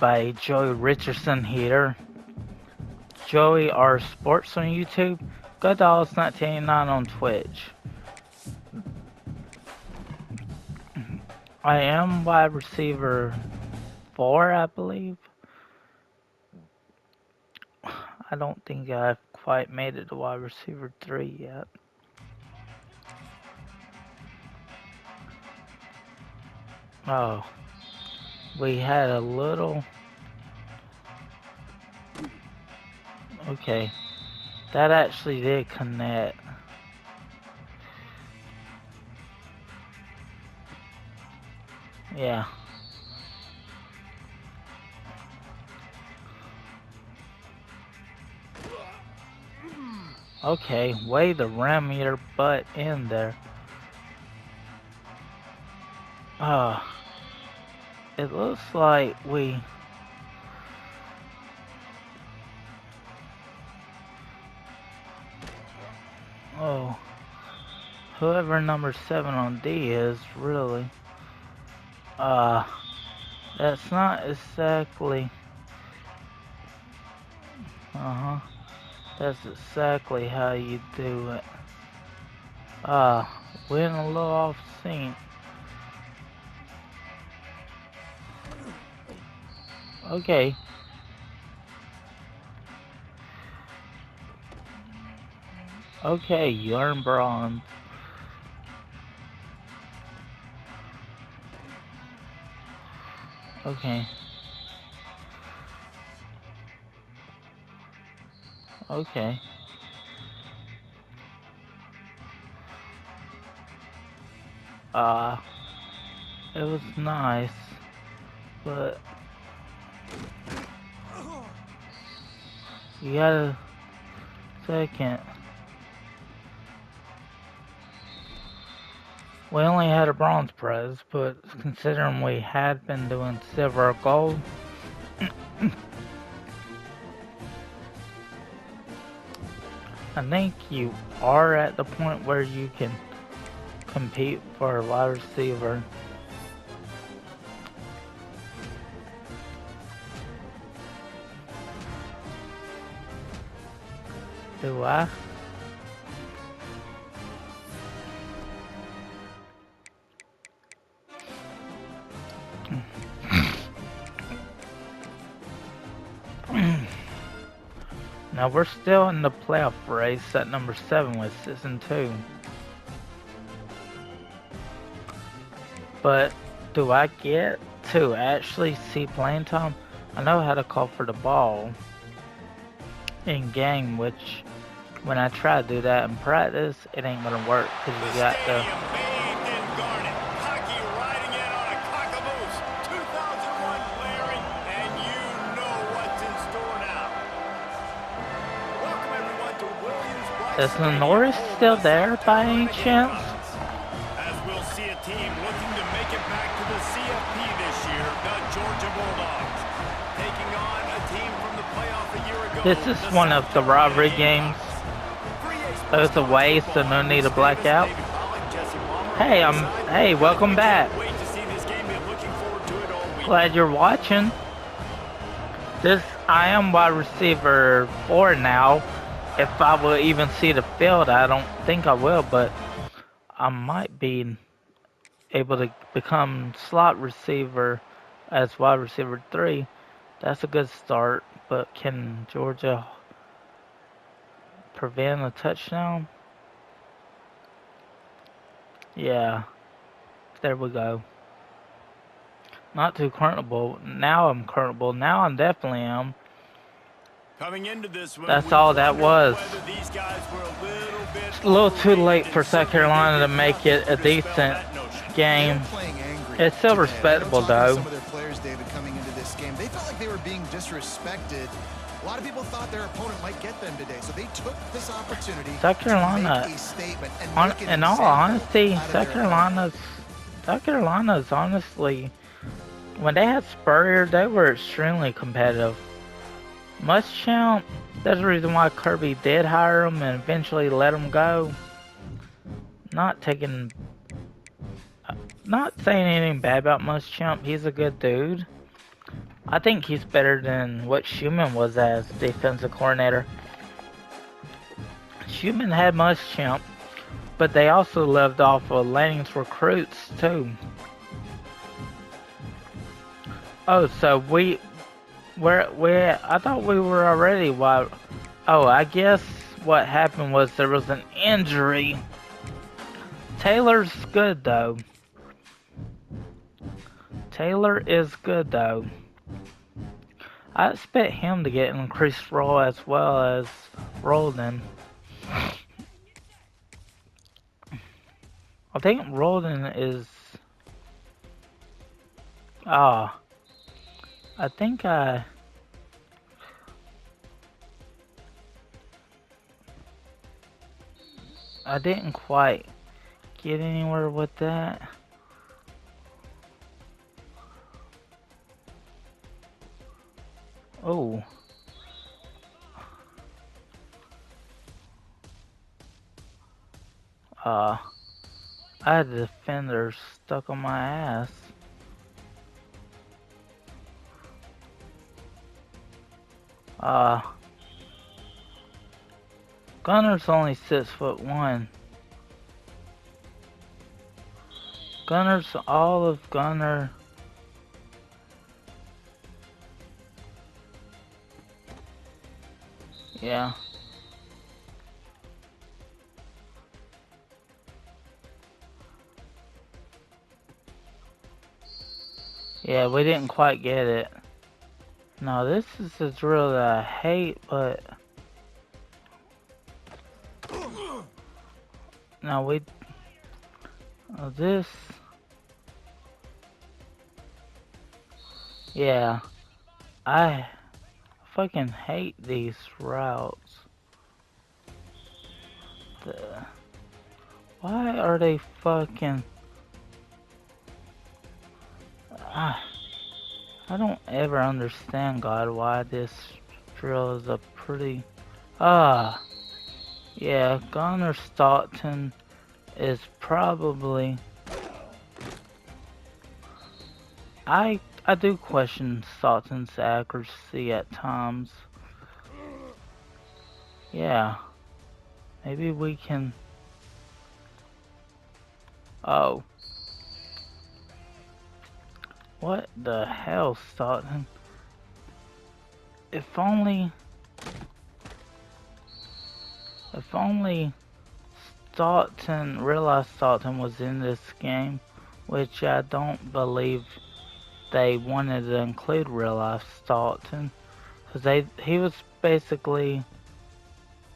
everybody, Joey Richardson here. Joey R Sports on YouTube, GoodDolls1989 on Twitch. I am wide receiver 4, I believe. I don't think I've quite made it to wide receiver 3 yet. Oh, we had a little... Okay, that actually did connect. Yeah. Okay, way to ram your butt in there. It looks like we... Oh, whoever number 7 on D is, really. That's not exactly... That's exactly how you do it. Went a little off sync. Okay. Okay, you earned bronze. Okay. Okay. It was nice, but you got a second. We only had a bronze prize, but considering we had been doing silver or gold, I think you are at the point where you can compete for a wide receiver. Do I? Now we're still in the playoff race at number 7 with season 2. But do I get to actually see playing time? I know how to call for the ball in game, which when I try to do that in practice, it ain't gonna work because you got the... Is the Norris still there by any chance? As we'll see a team looking to make it back to the CFP this year, the Georgia Bulldogs, taking on a team from the playoff a year ago. This is one of the rivalry games. Both away, so no need to black out. Hey, welcome back. Glad you're watching. I am wide receiver 4 now. If I will even see the field, I don't think I will, but I might be able to become slot receiver as wide receiver 3. That's a good start, but can Georgia prevent a touchdown? Yeah, there we go. Not too comfortable. Now I'm comfortable. Now I definitely am. Coming into this one, that's all that was. It's a little too late for South Carolina to make it a decent game. It's still respectable though. Some of their players, David, coming into this game, they felt like they were being disrespected. A lot of people thought their opponent might get them today, so they took this opportunity South Carolina, to make a statement and in all honesty, South Carolina's honestly, when they had Spurrier, they were extremely competitive. Muschamp, there's a reason why Kirby did hire him and eventually let him go. Not saying anything bad about Muschamp, he's a good dude. I think he's better than what Schumann was as defensive coordinator. Schumann had Muschamp, but they also lived off of Lanning's recruits too. Oh, so I thought we were already wide. Oh, I guess what happened was there was an injury. Taylor's good though. Taylor is good though. I expect him to get an increased role as well as Roldan. I think Roldan is. Ah, I think I didn't quite get anywhere with that. Oh. I had the defender stuck on my ass. Uh, Gunner's only 6'1". Gunner's all of Gunner. Yeah. Yeah, we didn't quite get it. No, this is a drill that I hate, but... No, this... Yeah. I fucking hate these routes. Why are they fucking... I don't ever understand, God, why this drill is a pretty... Yeah, Gunner Stockton is probably... I do question Stockton's accuracy at times. Yeah. Maybe we can... Oh. What the hell, Stockton? If only Stockton realized Stockton was in this game, which I don't believe they wanted to include real life Stockton, because he was basically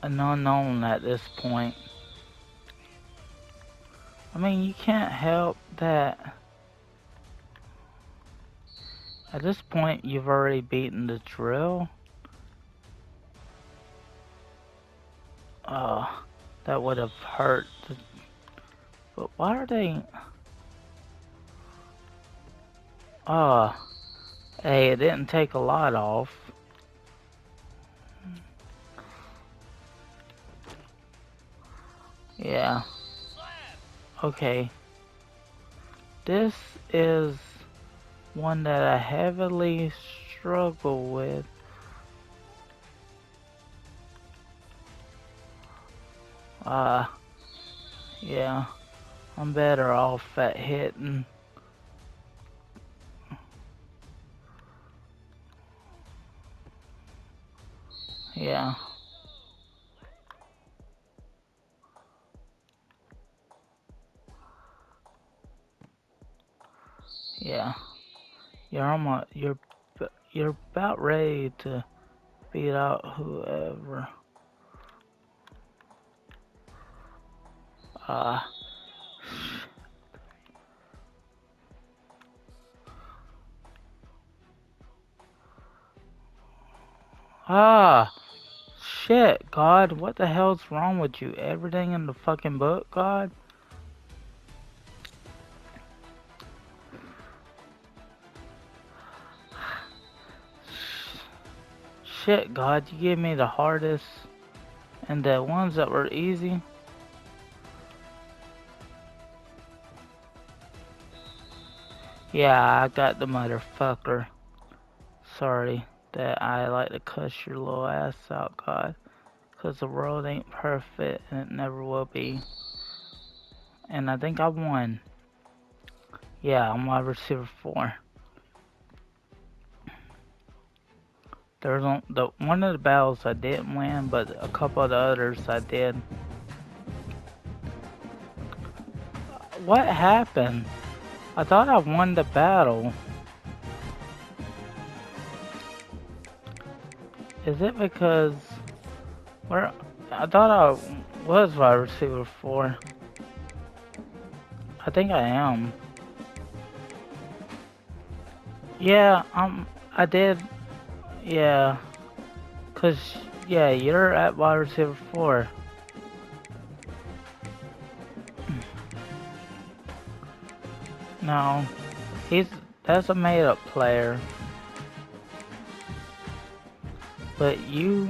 an unknown at this point. I mean, you can't help that. At this point, you've already beaten the drill. That would have hurt. But why are they... Hey, it didn't take a lot off. Yeah. Okay. This is one that I heavily struggle with. Yeah. I'm better off at hitting. Yeah. Yeah. You're about ready to beat out whoever. Ah, shit, God, what the hell's wrong with you? Everything in the fucking book, God? Shit, God, you gave me the hardest and the ones that were easy. Yeah, I got the motherfucker. Sorry that I like to cuss your little ass out, God. Because the world ain't perfect and it never will be. And I think I won. Yeah, I'm wide receiver 4. There's one of the battles I didn't win, but a couple of the others I did. What happened? I thought I won the battle. Is it because I thought I was wide receiver 4. I think I am. Yeah, I did. Yeah, cause yeah, you're at wide receiver 4. No, that's a made up player. But you're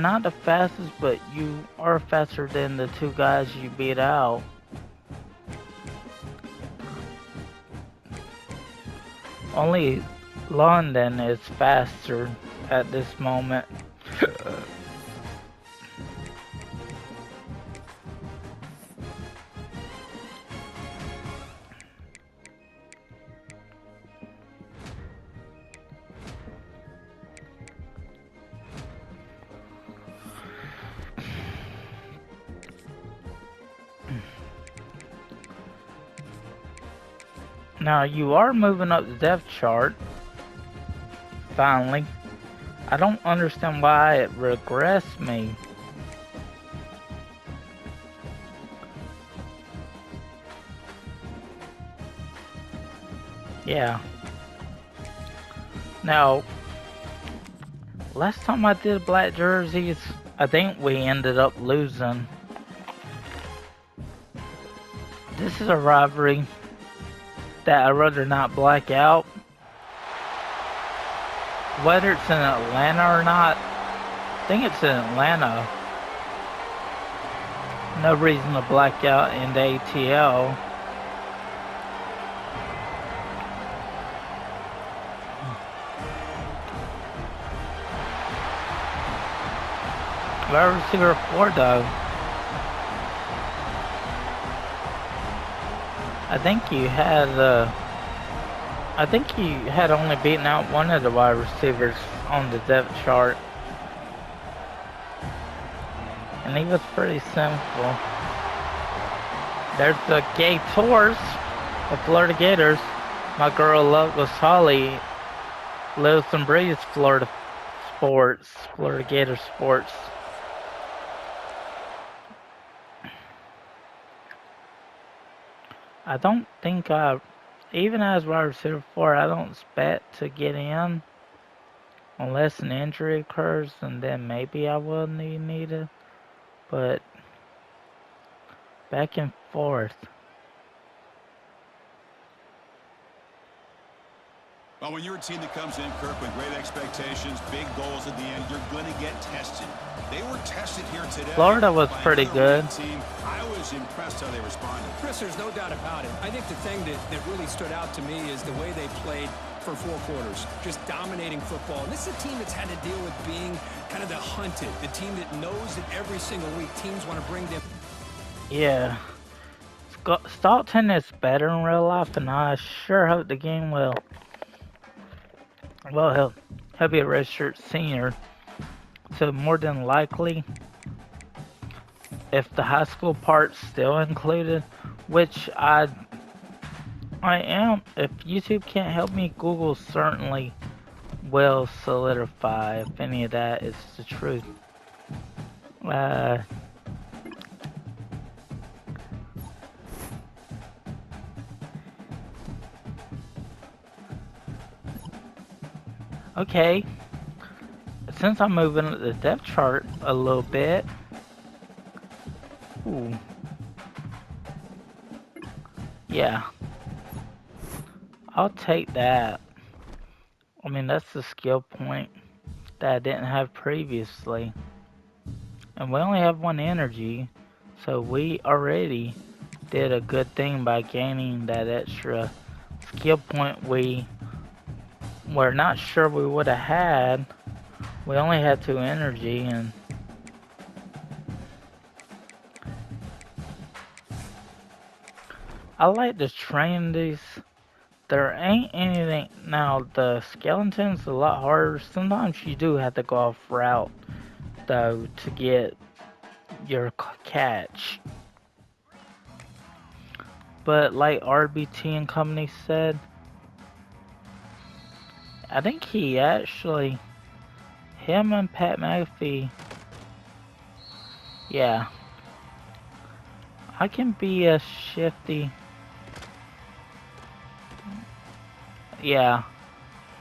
not the fastest, but you are faster than the 2 guys you beat out. Only London is faster at this moment. Now you are moving up the depth chart. Finally. I don't understand why it regressed me. Yeah. Now, last time I did black jerseys, I think we ended up losing. This is a rivalry that I'd rather not black out. Whether it's in Atlanta or not, I think it's in Atlanta. No reason to black out in the ATL. Wide receiver 4 though. I think you had only beaten out one of the wide receivers on the depth chart. And he was pretty simple. There's the Gators, the Florida Gators. My girl Loveless Holly lives and breathes Florida sports, Florida Gator sports. I don't think even as wide receiver 4, I don't expect to get in unless an injury occurs, and then maybe I will need it. But back and forth. Well, when you're a team that comes in, Kirk, with great expectations, big goals at the end, you're going to get tested. They were tested here today. Florida was pretty good. Team. I was impressed how they responded. Chris, there's no doubt about it. I think the thing that really stood out to me is the way they played for 4 quarters, just dominating football. And this is a team that's had to deal with being kind of the hunted, the team that knows that every single week teams want to bring them. Yeah. Stockton is better in real life, and I sure hope the game will. Well, he'll be a redshirt senior, so more than likely, if the high school part's still included, which I am, if YouTube can't help me, Google certainly will solidify if any of that is the truth. Okay, since I'm moving up the depth chart a little bit, ooh, yeah, I'll take that. I mean, that's the skill point that I didn't have previously, and we only have 1 energy, so we already did a good thing by gaining that extra skill point we we're not sure we would have had. We only had 2 energy, and I like to train these. There ain't anything now. The skeleton's a lot harder. Sometimes you do have to go off route though to get your catch. But like RBT and company said, I think he actually, him and Pat McAfee, yeah, I can be a shifty. Yeah,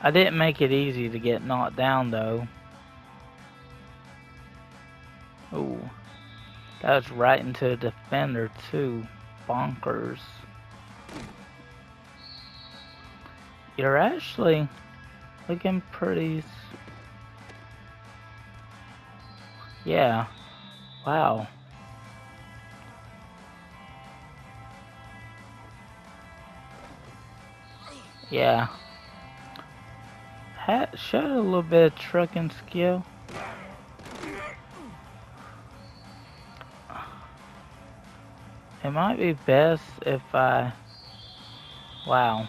I didn't make it easy to get knocked down though. Ooh, that was right into the defender too. Bonkers. You're actually looking pretty. Yeah. Wow. Yeah. Showed a little bit of trucking skill. It might be best if I... Wow.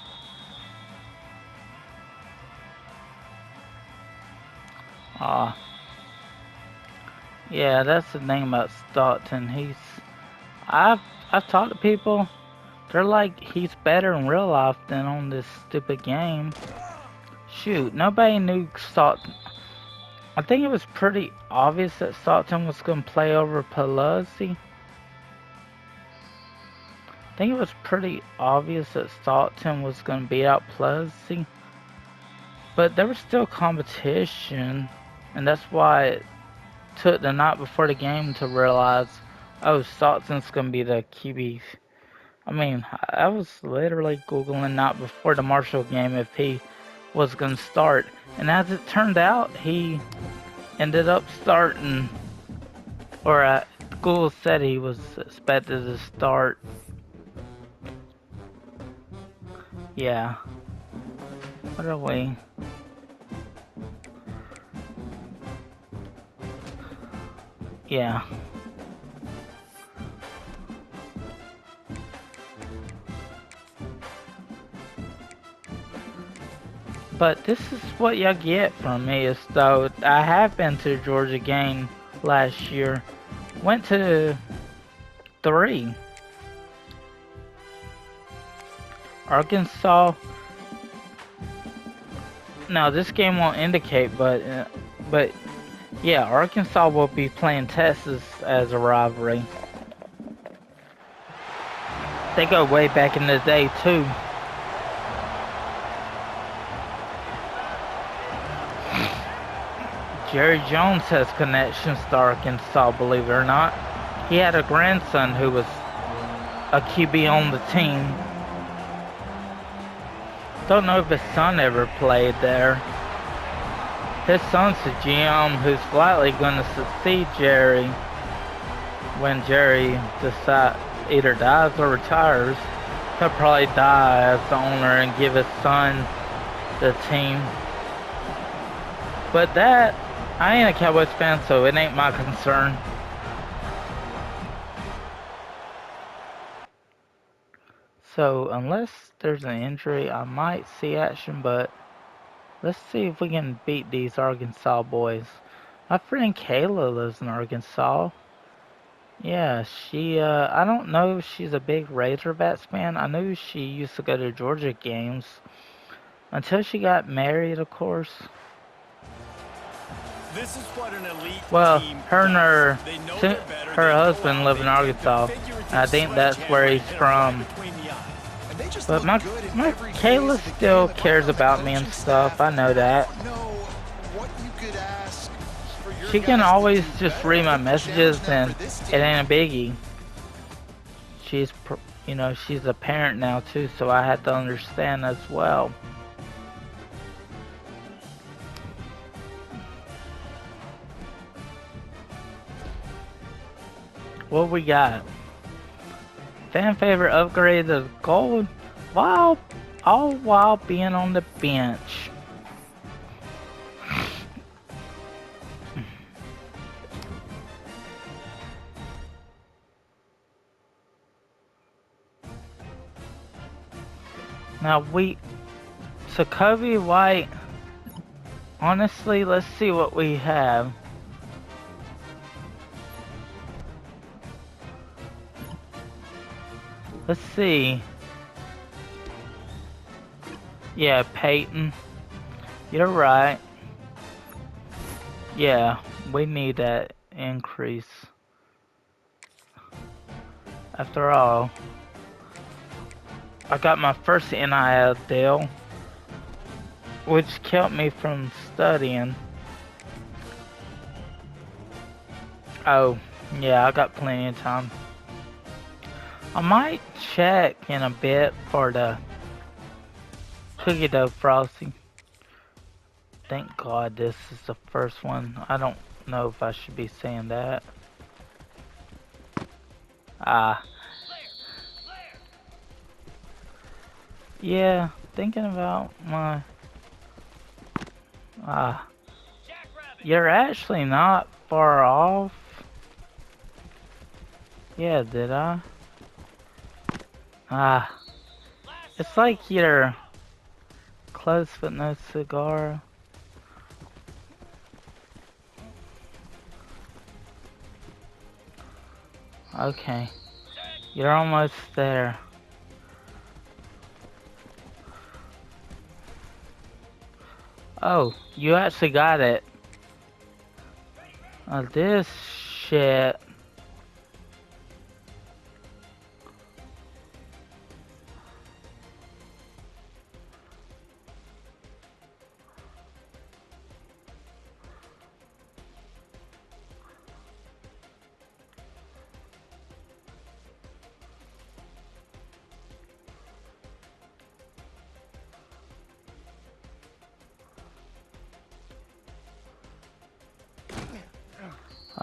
Aw. Yeah, that's the thing about Stockton. I've talked to people. They're like, he's better in real life than on this stupid game. Shoot, nobody knew Stockton. I think it was pretty obvious that Stockton was going to play over Pelosi. I think it was pretty obvious that Stockton was going to beat out Pelosi. But there was still competition. And that's why it took the night before the game to realize, oh, Stockton's going to be the QB. I mean, I was literally Googling night before the Marshall game if he was going to start. And as it turned out, he ended up starting. Or Google said he was expected to start. Yeah. What are we? Yeah. But this is what y'all get from me is though I have been to the Georgia game last year. Went to 3. Arkansas. Now this game won't indicate, but yeah, Arkansas will be playing Texas as a rivalry. They go way back in the day too. Jerry Jones has connections to Arkansas, believe it or not. He had a grandson who was a QB on the team. Don't know if his son ever played there. His son's the GM who's likely going to succeed Jerry when Jerry either dies or retires. He'll probably die as the owner and give his son the team. But that, I ain't a Cowboys fan, so it ain't my concern. So unless there's an injury, I might see action, but let's see if we can beat these Arkansas boys. My friend Kayla lives in Arkansas. Yeah, I don't know if she's a big Razorbacks fan. I knew she used to go to Georgia games. Until she got married, of course. This is what an elite Well, team her and does. They know they're better, her they go husband out, live they in take Arkansas. the figurative And I think that's where he's sledgehammer and from. hit 'em right between the eyes. And they just But look my good in every Kayla phase of the still game. cares The about me and coaching stuff. staff, I know that. I don't know what you could ask for your She can guys to always do just better. read my I think the messages challenge now and for this it team- ain't a biggie. She's a parent now too, so I had to understand as well. What we got? Fan favorite upgrade to gold all while being on the bench. Now so Kobe White, honestly, let's see what we have. Let's see. Yeah, Peyton. You're right. Yeah, we need that increase. After all, I got my first NIL deal, which kept me from studying. Oh, yeah, I got plenty of time. I might check in a bit for the cookie dough frosting. Thank God this is the first one. I don't know if I should be saying that. Ah. Yeah, thinking about my... Ah. You're actually not far off. Yeah, did I? Ah. It's like you're close but no cigar. Okay. You're almost there. Oh, you actually got it. This shit.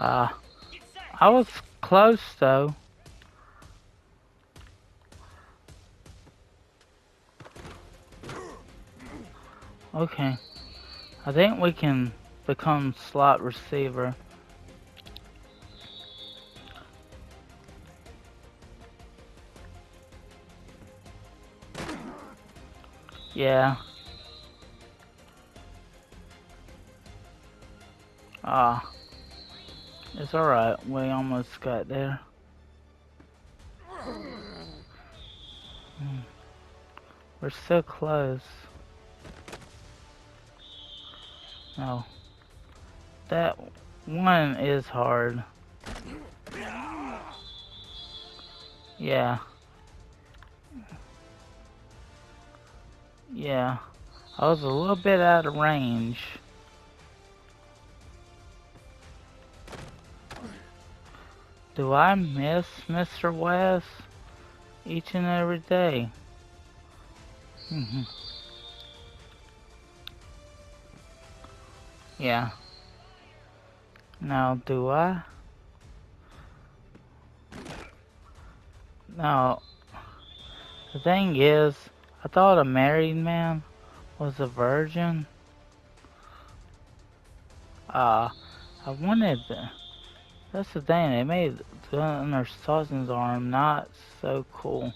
Ah. I was close though. Okay. I think we can become slot receiver. Yeah. Ah. It's alright. We almost got there. We're so close. No. That one is hard. Yeah. Yeah. I was a little bit out of range. Do I miss Mr. West each and every day? Yeah. Now, do I? No. The thing is, I thought a married man was a virgin. I wanted that's the thing, they made Gunnar Starson's arm not so cool.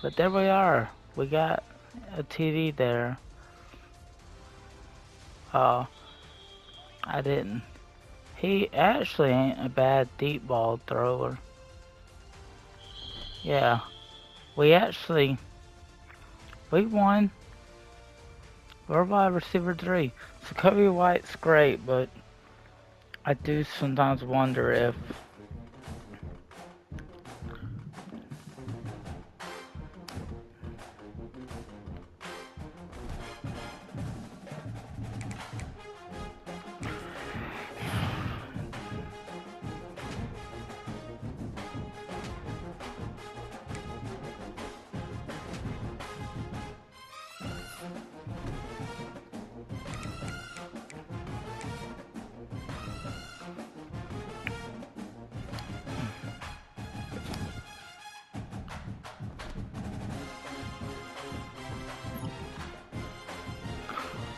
But there we are. We got a TD there. I didn't. He actually ain't a bad deep ball thrower. Yeah. We won. We're wide receiver 3. So Kobe White's great, but I do sometimes wonder if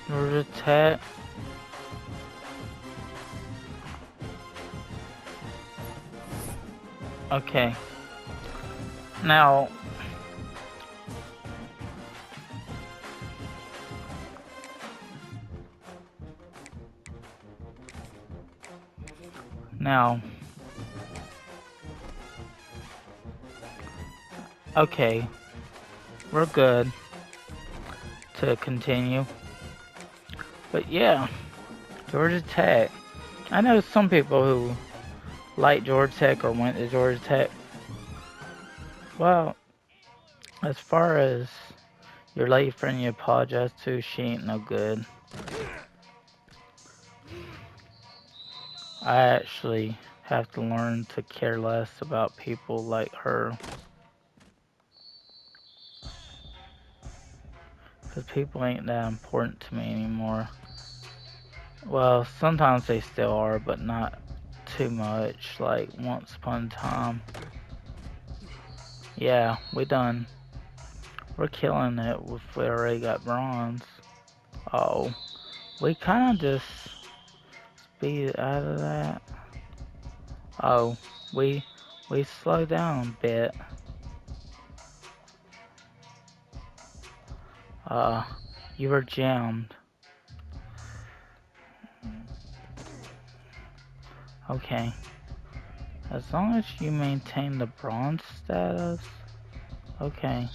Georgia Tech. Okay. Now, Now, okay, we're good to continue. But yeah, Georgia Tech. I know some people who like Georgia Tech or went to Georgia Tech. Well, as far as your lady friend you apologize to, she ain't no good. I actually have to learn to care less about people like her. Because people ain't that important to me anymore. Well, sometimes they still are, but not too much, like once upon a time. Yeah, we done. We're killing it if we already got bronze. Oh, we kind of just speed out of that. Oh, we slowed down a bit. You were jammed. Okay. As long as you maintain the bronze status, okay.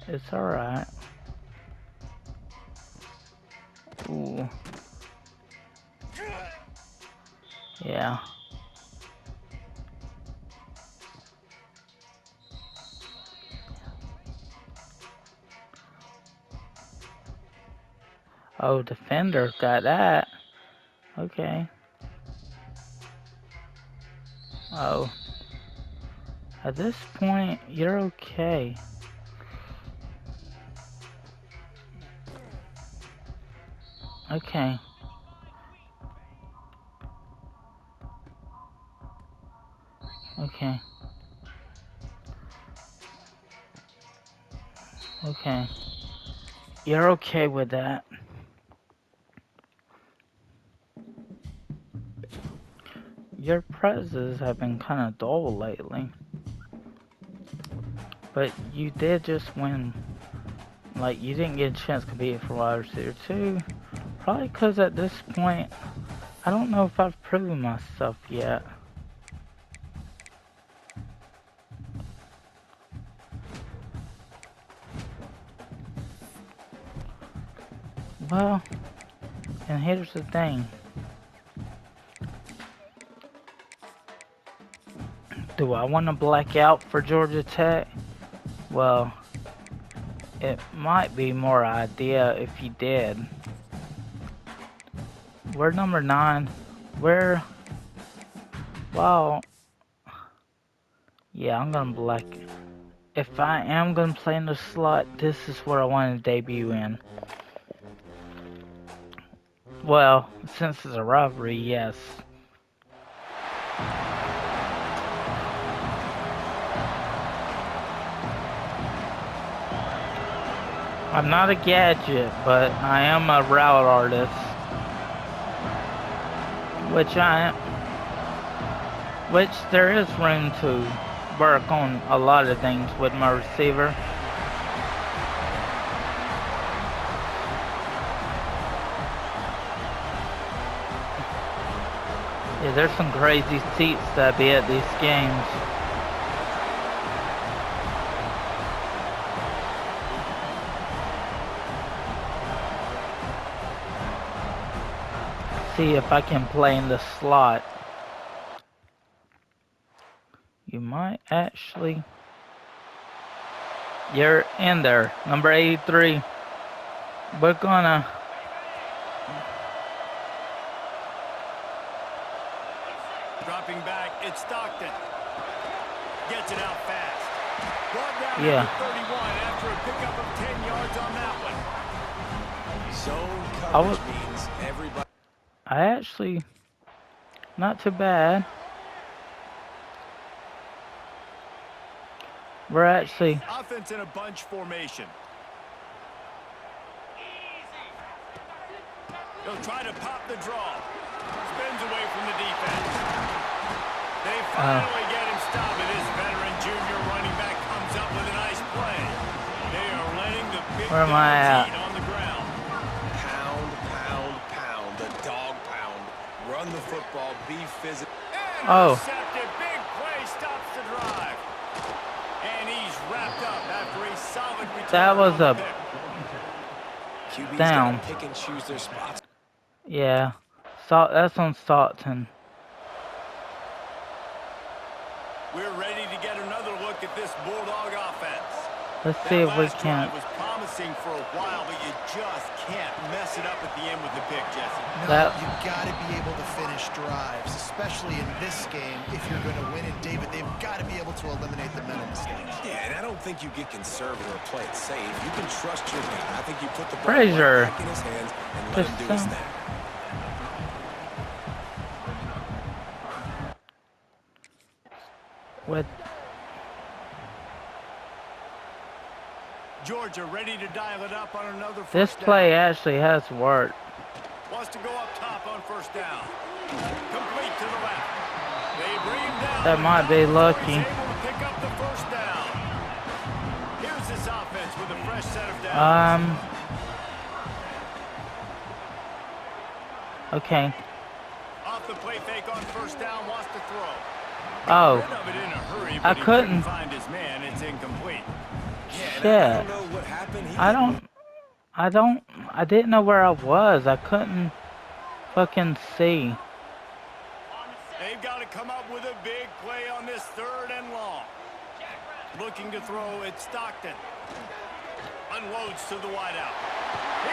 It's alright. Ooh. Yeah. Oh, defender got that. Okay. Oh. At this point, you're okay. Okay. Okay. Okay. You're okay with that. Your prezes have been kind of dull lately. But you did just win. Like, you didn't get a chance to compete for wide receiver 2. Probably because at this point, I don't know if I've proven myself yet. Well, and here's the thing. Do I want to black out for Georgia Tech? Well, it might be more idea if you did. We're number 9. We're... Well... Yeah, I'm gonna black... If I am gonna play in the slot, this is where I want to debut in. Well, since it's a rivalry, yes. I'm not a gadget, but I am a route artist. Which there is room to work on a lot of things with my receiver. Yeah, there's some crazy seats that be at these games. See if I can play in the slot. You might actually... You're in there. Number 83. We're gonna... Dropping back, it's Stockton. Gets it out fast. Brought down Yeah. at 31 after a pickup of 10 yards on that one. Zone coverage means everybody... I actually... Not too bad. We're actually... Offense in a bunch formation. He'll try to pop the draw. Spins away from the defense. They finally get him stopped. And this veteran junior running back comes up with a nice play. They are letting the big Where am I at? eat on the ground. Pound, pound, pound. The dog pound. Run the football. Be Oh. Intercepted. Big play stops the drive. And he's wrapped up after a solid return. That was on the a pick. QB's down. gotta pick and choose their spots. Yeah. That's on Stockton. We're ready to get another look at this Bulldog offense. Let's see if we Last can. drive was promising for a while, but you just can't mess it up at the end with the pick, Jesse. No, you've got to be able to finish drives, especially in this game. If you're going to win it, David, they've got to be able to eliminate the mental mistakes. Yeah, and I don't think you get conservative or play it safe. You can trust your guy. I think you put the ball Frazier. right back in his hands and let him do his thing. With Georgia ready to dial it up on another first this down. play actually has worked. Wants to go up top on first down. Complete to the left. They bring him down. That might be lucky. He's able to pick up the first down. Here's this offense with a fresh set of downs. Okay. Off the play fake on first down, wants to throw. Oh. Rid of it in a hurry, I but he couldn't. find his man. It's incomplete. Yeah, Shit. I don't know what happened. I didn't know where I was. I couldn't fucking see. They've got to come up with a big play on this third and long. Looking to throw at Stockton. Unloads to the wideout.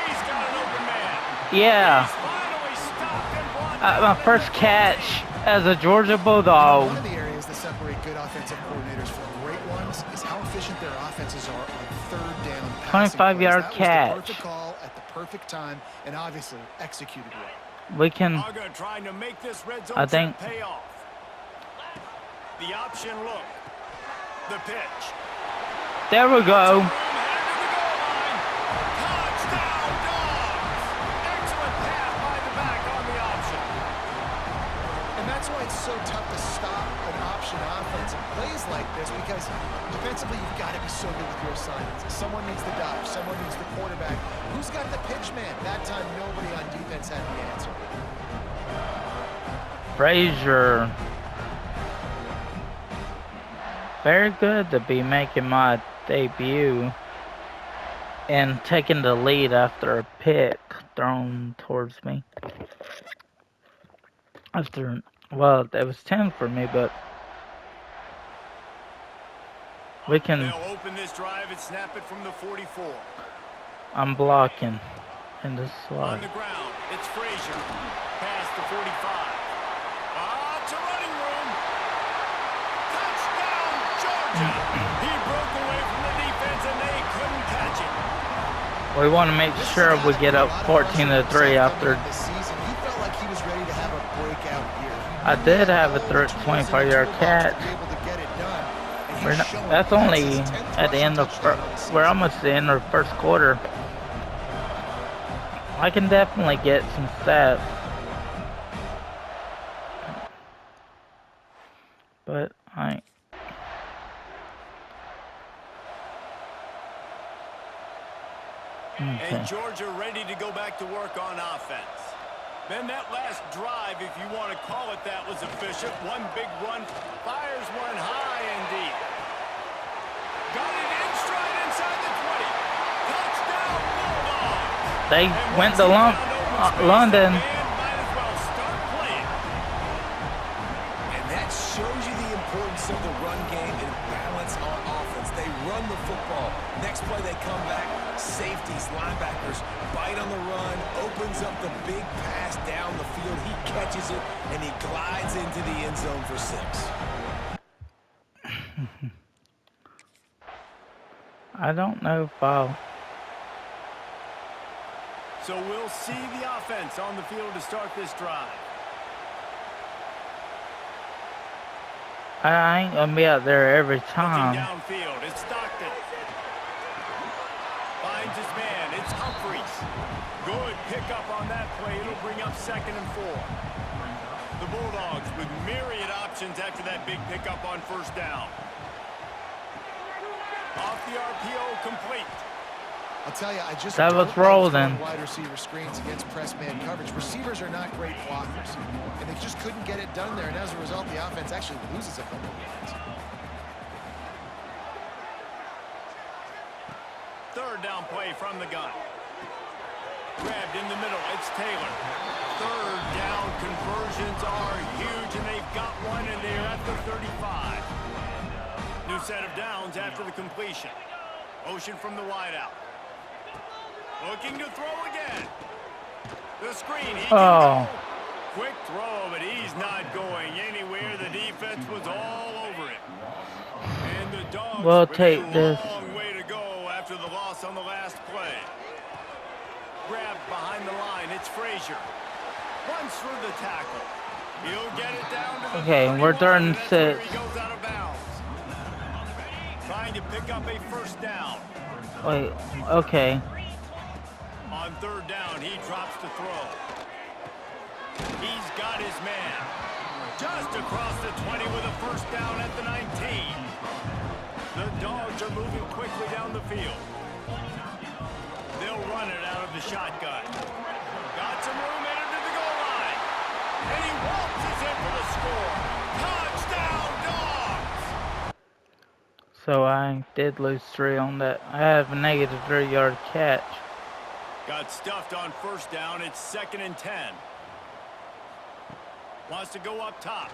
He's got an open man. Yeah. He's finally stopped and brought down My at first the 20. catch as a Georgia Bulldog. One of the areas that separate good offensive coordinators from great ones is how efficient their offenses are on third down passing 25-yard plays. catch. That was the perfect call at the perfect time and obviously executed well. We can. Uga trying to make this red zone I think- trip pay off. The option look. The pitch. There we go. Headed to the goal line. Touchdown, Dogs! Excellent pass by the back on the option. And that's why it's so tough to stop an option offense in plays like this because defensively you've got to be so good with your assignments. Someone needs the dive, someone needs the quarterback. Who's got the pitch man? That time nobody on defense had the answer. Frazier. Very good to be making my debut and taking the lead after a pick thrown towards me. Well, it was 10 for me, but we can. They'll open this drive and snap it from the 44. I'm blocking in the On slot. the ground, it's Frazier. Past the 45. It's a running room. Touchdown, Georgia. He broke away from the defense and they couldn't catch him. We want to make sure we get up 14-3 after. This season, he felt like he was ready to have a breakout year. I did have a 25-yard catch. That's only at the end of we're almost at the end of the first quarter. I can definitely get some stats, but I. Okay. And Georgia ready to go back to work on offense. Then that last drive, if you want to call it that, was efficient. One big run, fires one high and deep. Got it in stride inside the 20. Touchdown, Bulldogs. They And went once to he found open space, London. the band might as well start playing. And that shows you the importance of the run game and balance on offense. They run the football. Next play, they come back. Safeties, linebackers, bite on the run, opens up the big pass down the field. He catches it, and he glides into the end zone for 6. I don't know if I'll. So we'll see the offense on the field to start this drive. I ain't gonna be out there every Looking time. downfield, it's Stockton. Finds his man, it's Humphreys. Good pickup on that play. It'll bring up 2nd and 4. The Bulldogs with myriad options after that big pickup on first down. Off the RPO, complete. I'll tell you, I just That don't was like rolling. throwing wide receiver screens against press man coverage. Receivers are not great blockers, and they just couldn't get it done there. And as a result, the offense actually loses a couple of yards. Third down play from the gun. Grabbed in the middle. It's Taylor. Third down conversions are huge, and they've got one, and they're at the 35. New set of downs after the completion. Motion from the wideout. Looking to throw again. The screen. He can go. Quick throw, but he's not going anywhere. The defense was all over it. And the Dogs We'll with take a this. long way to go after the loss on the last play. Grabbed behind the line. It's Frazier. Runs through the tackle. He'll get it down to the Okay, we're 31, third and and that's where 6. he goes out of bounds. Trying to pick up a first down. Wait, okay. On third down, he drops to throw. He's got his man. Just across the 20 with a first down at the 19. The Dogs are moving quickly down the field. They'll run it out of the shotgun. Got some room headed to the goal line. And he waltzes in for the score. Touchdown, Dogs! So I did lose 3 on that. I have a negative 3-yard catch. Got stuffed on first down. It's 2nd and 10. Wants to go up top.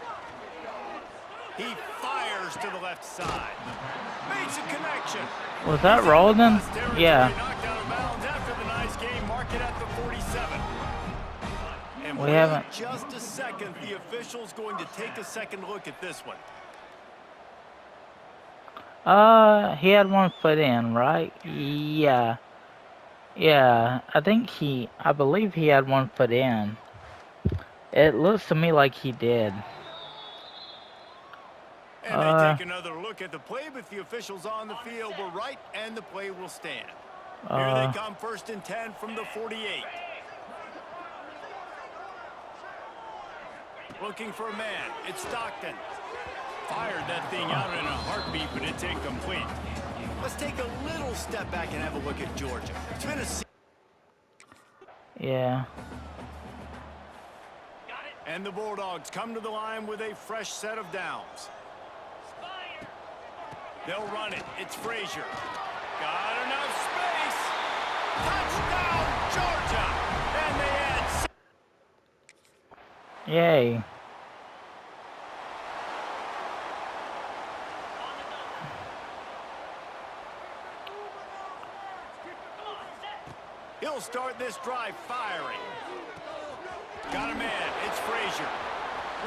He fires to the left side. Makes a connection. Was that rolling? Yeah. Knocked out of bounds after the nice game. Mark it at the 47. And We wait haven't. just a second. The official's going to take a second look at this one. He had 1 foot in, right? Yeah. Yeah, I believe he had 1 foot in. It looks to me like he did. And they take another look at the play, but the officials on the field were right, and the play will stand. Here they come, 1st and 10 from the 48. Looking for a man. It's Stockton. Fired that thing out in a heartbeat, but it's incomplete. Let's take a little step back and have a look at Georgia. It's been a... Yeah. And the Bulldogs come to the line with a fresh set of downs. They'll run it. It's Frazier. Got enough space. Touchdown, Georgia! And they add... Yay. He'll start this drive firing. Got a man. It's Frazier.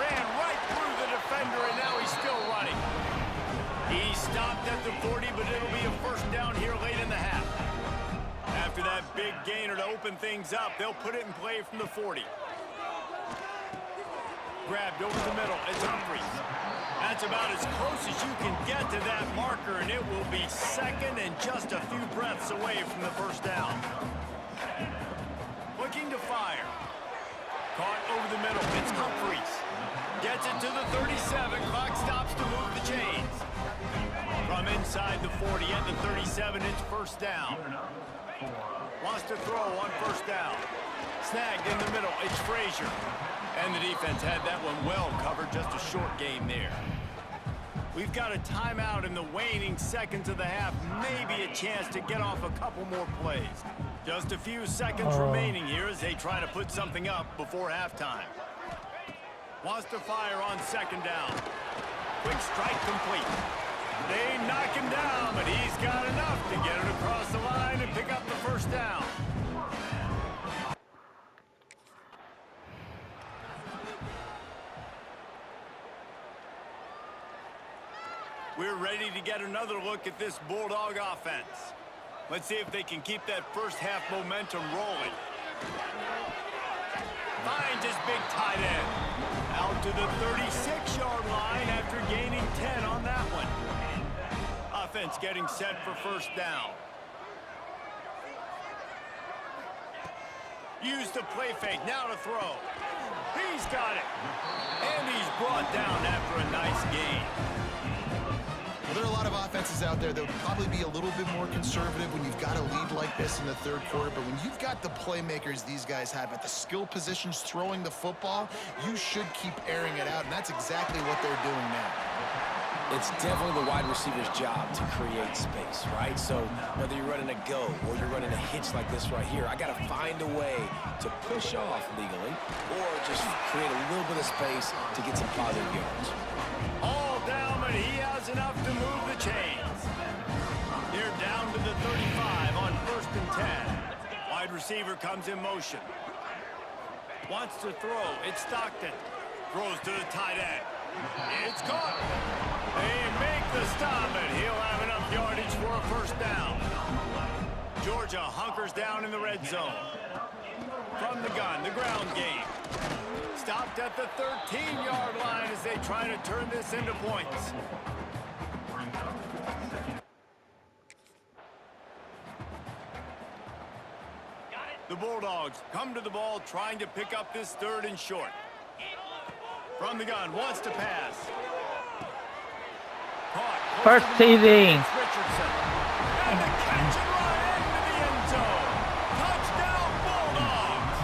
Ran right through the defender, and now he's still running. He stopped at the 40, but it'll be a first down here late in the half. After that big gainer to open things up, they'll put it in play from the 40. Grabbed over the middle. It's Humphries. That's about as close as you can get to that marker, and it will be 2nd and just a few breaths away from the first down. Looking to fire. Caught over the middle. It's Humphries. Gets it to the 37. Clock stops to move the chains. From inside the 40 and the 37, it's first down. Wants to throw on first down. Snagged in the middle. It's Frazier. And the defense had that one well covered. Just a short game there. We've got a timeout in the waning seconds of the half. Maybe a chance to get off a couple more plays. Just a few seconds remaining here as they try to put something up before halftime. Wants to fire on 2nd down. Quick strike complete. They knock him down, but he's got enough to get it across the line and pick up the first down. We're ready to get another look at this Bulldog offense. Let's see if they can keep that first half momentum rolling. Finds his big tight end. Out to the 36-yard line after gaining 10 on that one. Offense getting set for first down. Use the play fake, now to throw. He's got it. And he's brought down after a nice gain. There are a lot of offenses out there that would probably be a little bit more conservative when you've got a lead like this in the third quarter, but when you've got the playmakers these guys have at the skill positions throwing the football, you should keep airing it out, and that's exactly what they're doing now. It's definitely the wide receiver's job to create space, right? So whether you're running a go or you're running a hitch like this right here, I got to find a way to push off legally or just create a little bit of space to get some positive yards. All down, but he has enough to move the chains. They're down to the 35 on 1st and 10. Wide receiver comes in motion. Wants to throw. It's Stockton. Throws to the tight end. It's caught. They make the stop, and he'll have enough yardage for a first down. Georgia hunkers down in the red zone. From the gun, the ground game. Stopped at the 13-yard line as they try to turn this into points. The Bulldogs come to the ball trying to pick up this 3rd and short. From the gun, wants to pass. Caught. First TD. Richardson. And a catch and run into the end zone. Touchdown, Bulldogs.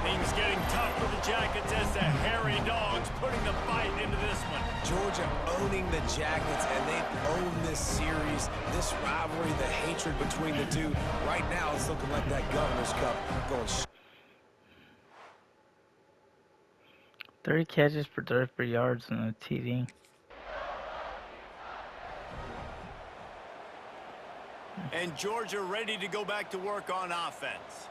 Things getting tough for the Jackets as the hairy dogs putting the fight into this one. Georgia owning the Jackets, and they've owned this series, this rivalry, the hatred between the two. Right now, it's looking like that Governor's Cup going 30 catches for 33 yards and a TD. And Georgia ready to go back to work on offense.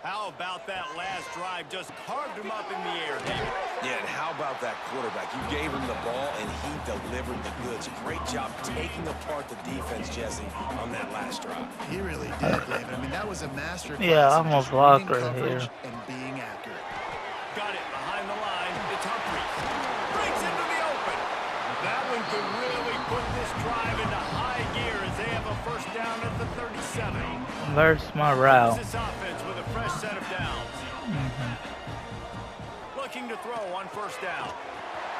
How about that last drive? Just carved him up in the air, David. Yeah, and how about that quarterback? You gave him the ball, and he delivered the goods. Great job taking apart the defense, Jesse, on that last drive. He really did, David. I mean, that was a masterclass. Yeah, I'm of a just blocker reading coverage here. and being accurate. Got it behind the line. It's Humphries. Breaks into the open. That one could really put this drive into high gear as they have a first down at the 37. There's my route. This offense with a fresh set of downs. Looking to throw on first down.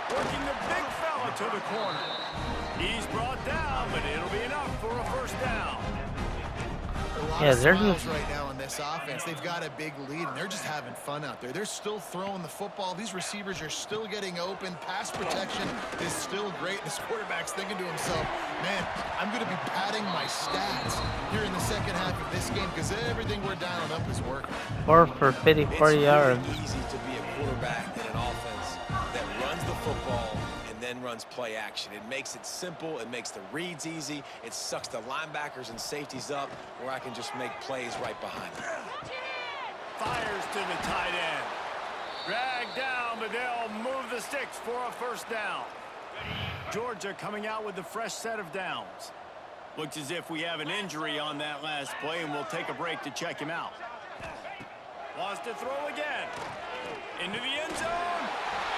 Working the big fella to the corner. He's brought down, but it'll be enough for a first down. Yeah, they're smiles just right now in this offense. They've got a big lead, and they're just having fun out there. They're still throwing the football. These receivers are still getting open. Pass protection is still great. This quarterback's thinking to himself, man, I'm going to be padding my stats here in the second half of this game because everything we're dialing up is working. 4 for 54 yards. It's really easy to be a quarterback in an offense that runs the football and then runs play action. It makes it simple. It makes the reads easy. It sucks the linebackers and safeties up where I can just make plays right behind them. Fires to the tight end. Dragged down, but they'll move the sticks for a first down. Georgia coming out with a fresh set of downs. Looks as if we have an injury on that last play, and we'll take a break to check him out. Wants to throw again. Into the end zone.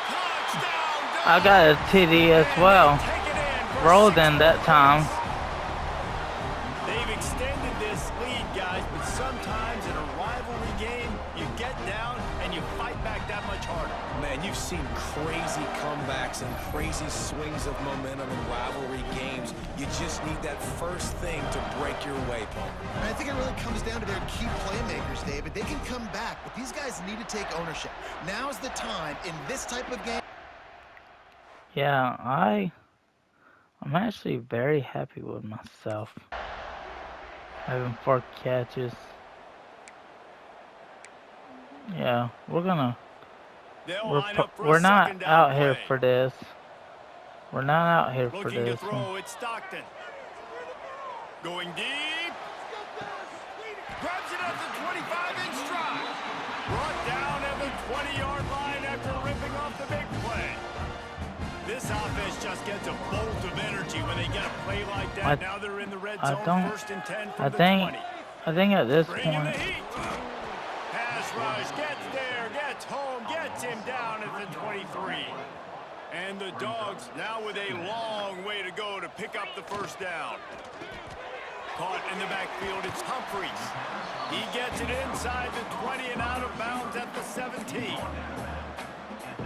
Touchdown! I got a TD as well. Rolled in that time. They've extended this lead, guys, but sometimes in a rivalry game, you get down and you fight back that much harder. Man, you've seen crazy comebacks and crazy swings of momentum in rivalry games. You just need that first thing to break your way, Paul. And I think it really comes down to their key playmakers, David. They can come back, but these guys need to take ownership. Now's the time in this type of game. Yeah, I'm actually very happy with myself. Having 4 catches. Yeah, we're not out here for this. We're not out here for Looking to this. throw, it's Stockton. Going deep. Grabs it at the 25-inch stride. Brought down at the 20-yard line after ripping off the big play. This offense just gets a bolt of energy when they get a play like that. Now they're in the red zone, 1st and 10 from the 20. I think at this Bringing point, the heat. Pass rush, gets there, gets home, gets him down at the 23. And the Dogs now with a long way to go to pick up the first down. Caught in the backfield, it's Humphries. He gets it inside the 20 and out of bounds at the 17.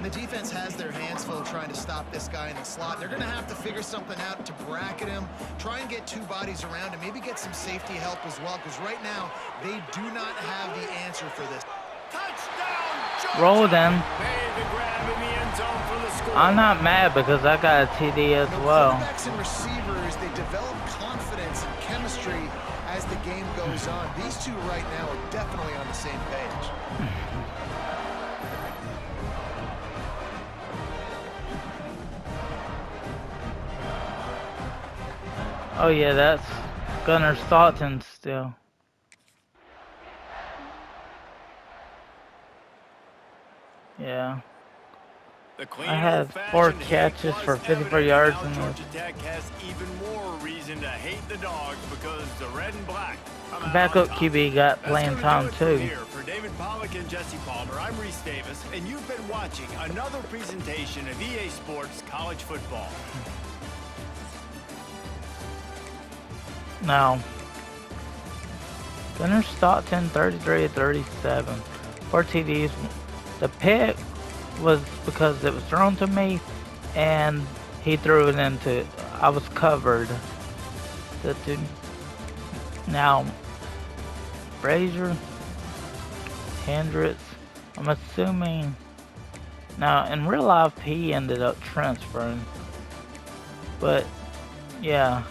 And the defense has their hands full trying to stop this guy in the slot. They're going to have to figure something out to bracket him, try and get two bodies around him, maybe get some safety help as well, because right now they do not have the answer for this. Touchdown, Georgia! Roll then. Made the grab in the end zone for the score. I'm not mad because I got a TD as well. Quarterbacks and receivers, they develop confidence and chemistry as the game goes on. These two right now are definitely on the same page. Oh yeah, that's Gunnar Staunton still. Yeah. The clean, I had 4 old-fashioned catches hate for was 54 evident, yards and in now the Georgia Tech has even more reason to hate the Dogs because the red and black come out backup on top. QB got That's playing gonna time do it from too. here. For David Pollack and Jesse Palmer, I'm Reese Davis, and you've been watching another presentation of EA Sports College Football. Now, Gunnar Staunton 33-37, 4 TDs. The pick was because it was thrown to me, and he threw it into. I was covered. Now, Frazier, Hendricks. I'm assuming. Now, in real life, he ended up transferring, but yeah.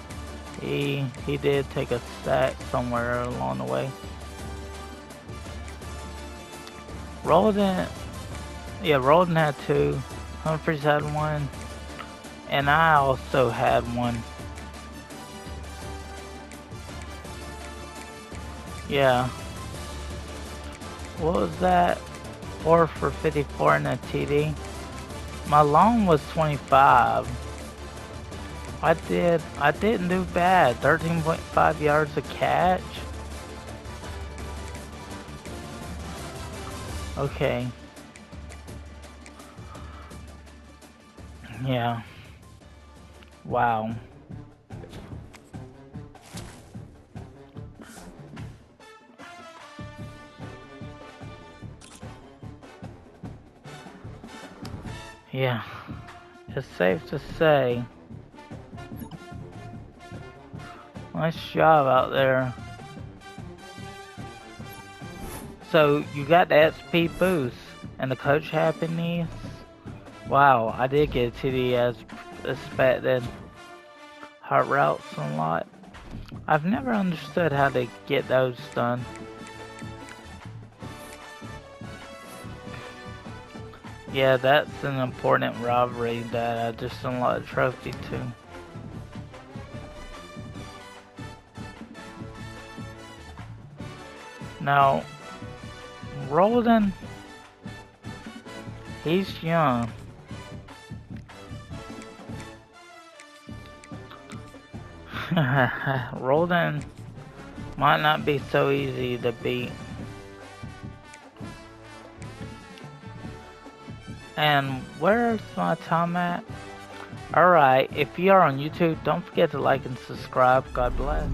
He did take a sack somewhere along the way. Roldan had 2. Humphreys had 1. And I also had 1. Yeah. What was that? 4 for 54 in a TD. My long was 25. I didn't do bad. 13.5 yards a catch. Okay. Yeah. Wow. Yeah. It's safe to say. Nice job out there. So you got the XP boost and the coach happiness. Wow, I did get a TD as expected. Heart routes a lot. I've never understood how to get those done. Yeah, that's an important rivalry that I just unlocked a trophy to. Now, Roldan, he's young. Roldan might not be so easy to beat. And where's my time at? Alright, if you are on YouTube, don't forget to like and subscribe. God bless.